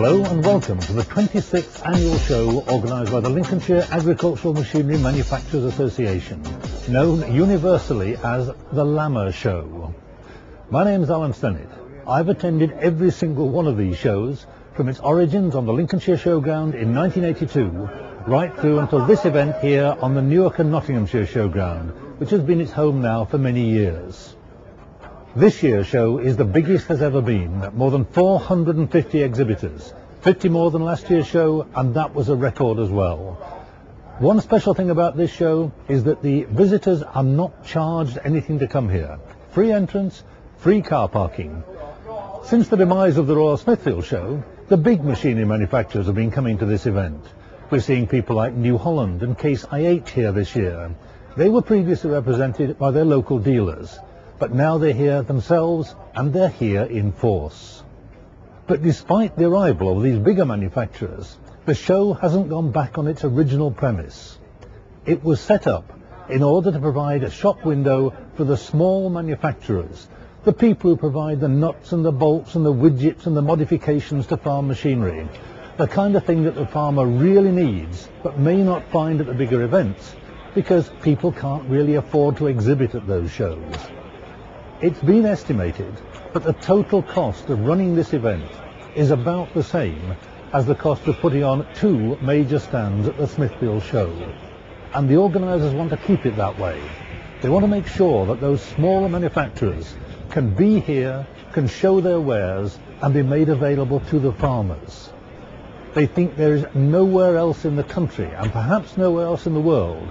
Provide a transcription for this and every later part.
Hello and welcome to the 26th annual show organised by the Lincolnshire Agricultural Machinery Manufacturers Association, known universally as the LAMMA Show. My name is Stennett. I've attended every single one of these shows, from its origins on the Lincolnshire Showground in 1982, right through until this event here on the Newark and Nottinghamshire Showground, which has been its home now for many years. This year's show is the biggest there's ever been, more than 450 exhibitors, 50 more than last year's show, and that was a record as well. One special thing about this show is that the visitors are not charged anything to come here. Free entrance, free car parking. Since the demise of the Royal Smithfield show, the big machinery manufacturers have been coming to this event. We're seeing people like New Holland and Case IH here this year. They were previously represented by their local dealers, but now they're here themselves, and they're here in force. But despite the arrival of these bigger manufacturers, the show hasn't gone back on its original premise. It was set up in order to provide a shop window for the small manufacturers, the people who provide the nuts and the bolts and the widgets and the modifications to farm machinery, the kind of thing that the farmer really needs but may not find at the bigger events because people can't really afford to exhibit at those shows. It's been estimated that the total cost of running this event is about the same as the cost of putting on 2 major stands at the Smithfield show. And the organisers want to keep it that way. They want to make sure that those smaller manufacturers can be here, can show their wares and be made available to the farmers. They think there is nowhere else in the country, and perhaps nowhere else in the world,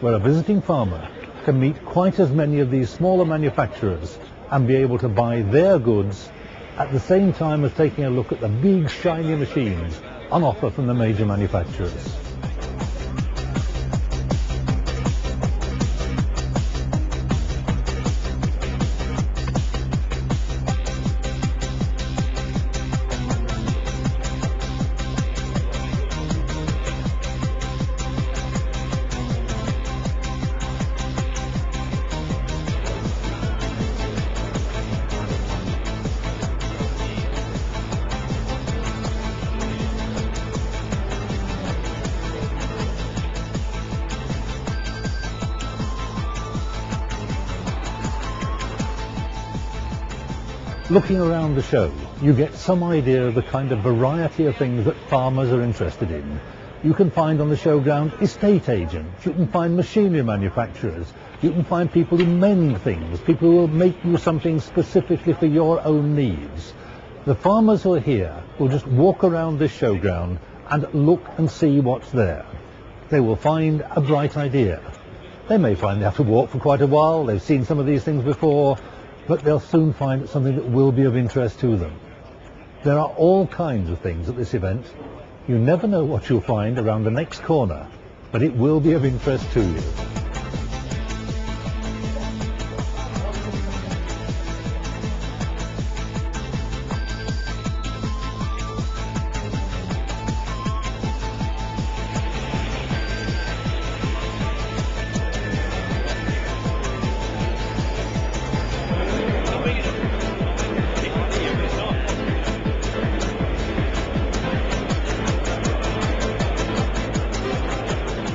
where a visiting farmer can meet quite as many of these smaller manufacturers and be able to buy their goods at the same time as taking a look at the big shiny machines on offer from the major manufacturers. Looking around the show, you get some idea of the kind of variety of things that farmers are interested in. You can find on the showground estate agents, you can find machinery manufacturers, you can find people who mend things, people who will make you something specifically for your own needs. The farmers who are here will just walk around this showground and look and see what's there. They will find a bright idea. They may find they have to walk for quite a while, they've seen some of these things before, but they'll soon find something that will be of interest to them. There are all kinds of things at this event. You never know what you'll find around the next corner, but it will be of interest to you.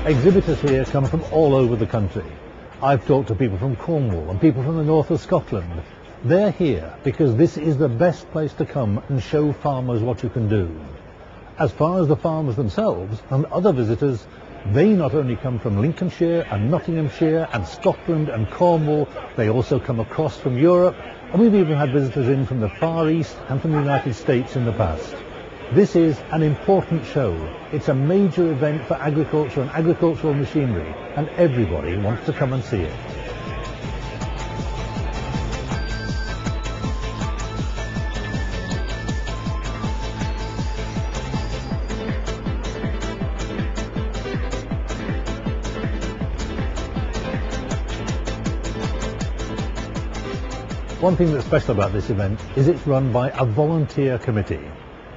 Exhibitors here come from all over the country. I've talked to people from Cornwall and people from the north of Scotland. They're here because this is the best place to come and show farmers what you can do. As far as the farmers themselves and other visitors, they not only come from Lincolnshire and Nottinghamshire and Scotland and Cornwall, they also come across from Europe, and we've even had visitors in from the Far East and from the United States in the past. This is an important show. It's a major event for agriculture and agricultural machinery, and everybody wants to come and see it. One thing that's special about this event is it's run by a volunteer committee.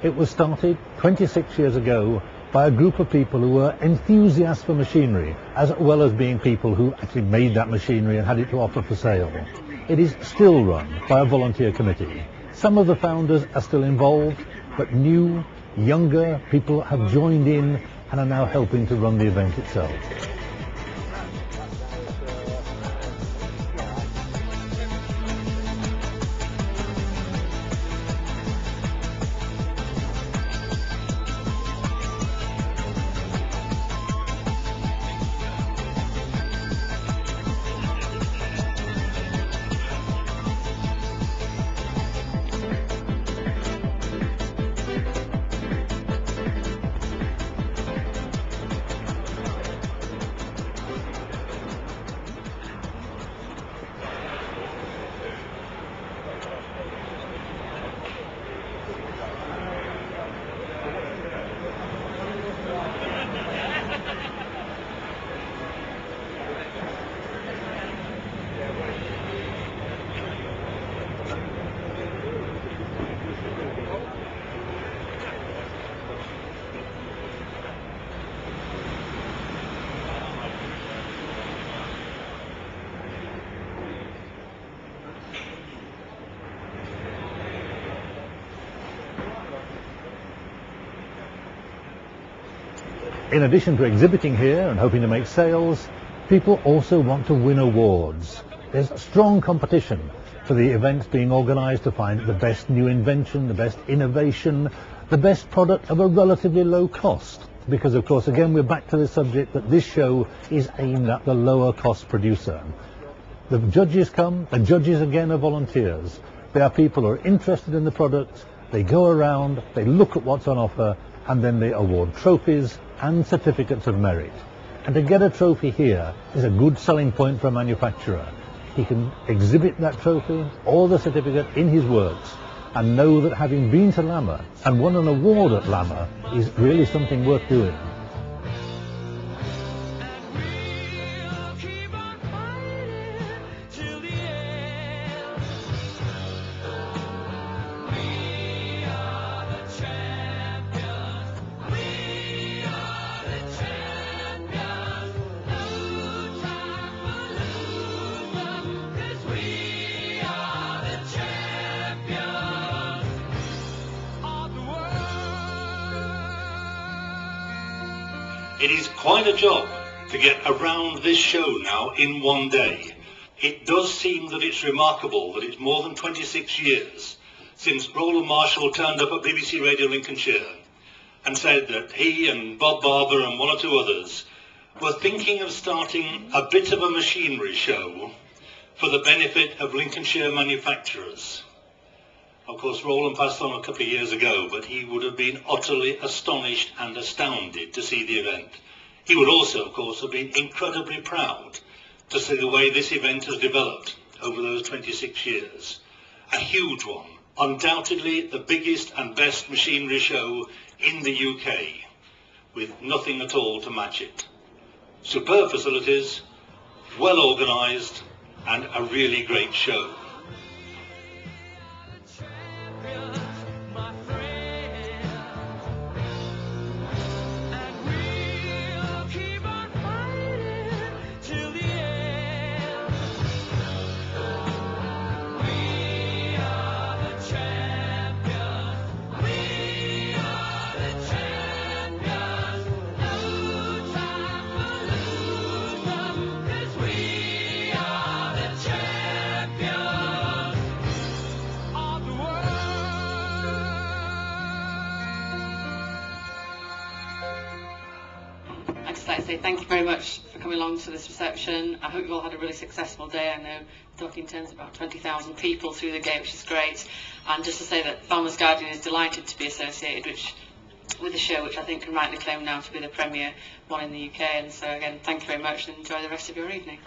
It was started 26 years ago by a group of people who were enthusiasts for machinery, as well as being people who actually made that machinery and had it to offer for sale. It is still run by a volunteer committee. Some of the founders are still involved, but new, younger people have joined in and are now helping to run the event itself. In addition to exhibiting here and hoping to make sales, people also want to win awards. There's strong competition for the events being organised to find the best new invention, the best innovation, the best product of a relatively low cost. Because of course, again, we're back to the subject that this show is aimed at the lower cost producer. The judges come, the judges again are volunteers. They are people who are interested in the product, they go around, they look at what's on offer, and then they award trophies and certificates of merit. And to get a trophy here is a good selling point for a manufacturer. He can exhibit that trophy or the certificate in his works and know that having been to LAMMA and won an award at LAMMA is really something worth doing. It is quite a job to get around this show now in one day. It does seem that it's remarkable that it's more than 26 years since Roland Marshall turned up at BBC Radio Lincolnshire and said that he and Bob Barber and one or two others were thinking of starting a bit of a machinery show for the benefit of Lincolnshire manufacturers. Of course, Roland passed on a couple of years ago, but he would have been utterly astonished and astounded to see the event. He would also, of course, have been incredibly proud to see the way this event has developed over those 26 years. A huge one, undoubtedly the biggest and best machinery show in the UK, with nothing at all to match it. Superb facilities, well organised, and a really great show. I'd like to say thank you very much for coming along to this reception. I hope you've all had a really successful day. I know talking turns about 20,000 people through the gate, which is great. And just to say that Farmers Guardian is delighted to be associated with the show, which I think can rightly claim now to be the premier one in the UK. And so again, thank you very much and enjoy the rest of your evening.